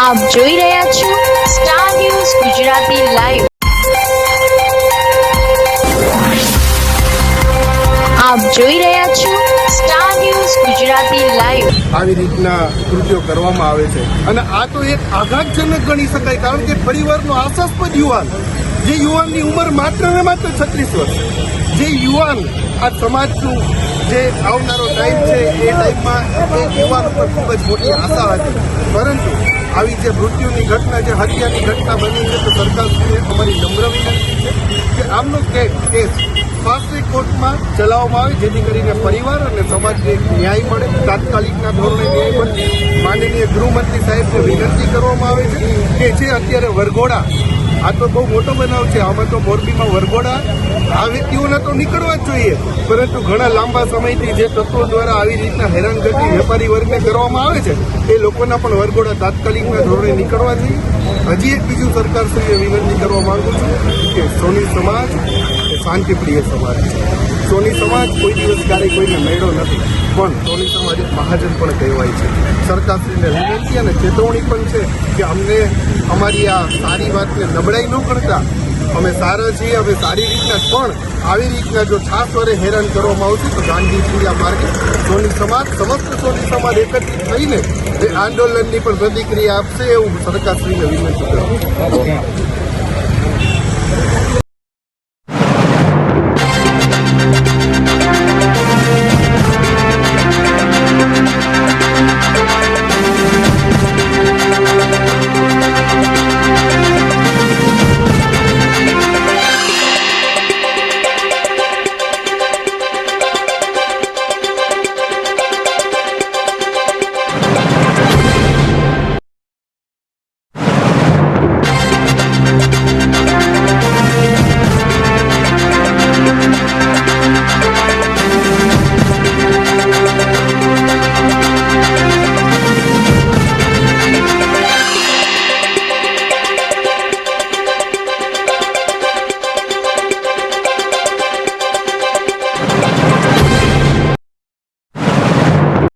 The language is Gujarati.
આપ જોઈ રહ્યા છો સ્ટાર ન્યૂઝ ગુજરાતી લાઈવ। આપ જોઈ રહ્યા છો સ્ટાર ન્યૂઝ ગુજરાતી લાઈવ। આવી રીતના કૃત્યો કરવામાં આવે છે અને આ તો એક આઘાતજનક ગણી શકાય, કારણ કે પરિવારનો આશાસ્પદ યુવાન, જે યુવાનની ઉંમર માત્ર ને માત્ર 36 વર્ષ, જે યુવાન આ સમાજનું જે આવનારો ટાઈમ છે એ ટાઈમમાં એ યુવાન ઉપર ખૂબ જ મોટી આશા હતી, પરંતુ આવી જે મૃત્યુની ઘટના, જે હત્યાની ઘટના બની છે, તો સરકારશ્રીને અમારી નમ્ર વિનંતી છે કે આમનો કેસ ફાસ્ટ કોર્ટમાં ચલાવવામાં આવે, જેથી કરીને પરિવાર અને સમાજને ન્યાય મળે, તાત્કાલિકના ધોરણે ન્યાય મળે। માનનીય ગૃહમંત્રી સાહેબને વિનંતી કરવામાં આવે છે કે જે અત્યારે વરઘોડા, આ તો બહુ મોટો બનાવ છે, આમાં તો મોરબીમાં વરઘોડા આ વ્યક્તિઓને તો નીકળવા જ જોઈએ, પરંતુ ઘણા લાંબા સમયથી જે તત્વો દ્વારા આવી રીતના હેરાનગતિ વેપારી વર્ગને કરવામાં આવે છે, એ લોકોના પણ વરઘોડા તાત્કાલિકના ધોરણે નીકળવા જોઈએ। હજી એક બીજું સરકારશ્રીએ વિનંતી કરવા માંગુ છું કે સોની સમાજ એ શાંતિપ્રિય સમાજ છે। સોની સમાજ કોઈ દિવસ ક્યારેય કોઈને મેળો નથી, પણ સોની સમાજ એક મહાજન પણ કહેવાય છે। સરકારશ્રીને વિનંતી અને ચેતવણી પણ છે કે અમને અમારી આ સારી વાતને નબળાઈ ન કરતા, અમે સારા છીએ, અમે સારી રીતના, પણ આવી રીતના જો છાસ વડે હેરાન કરવામાં આવશે તો ગાંધી પૂર્યા માર્ગે સોની સમાજ, સમસ્ત સોની સમાજ એકત્રિત થઈને એ આંદોલનની પણ પ્રતિક્રિયા આપશે, એવું સરકારશ્રીને વિનંતી કરું છું।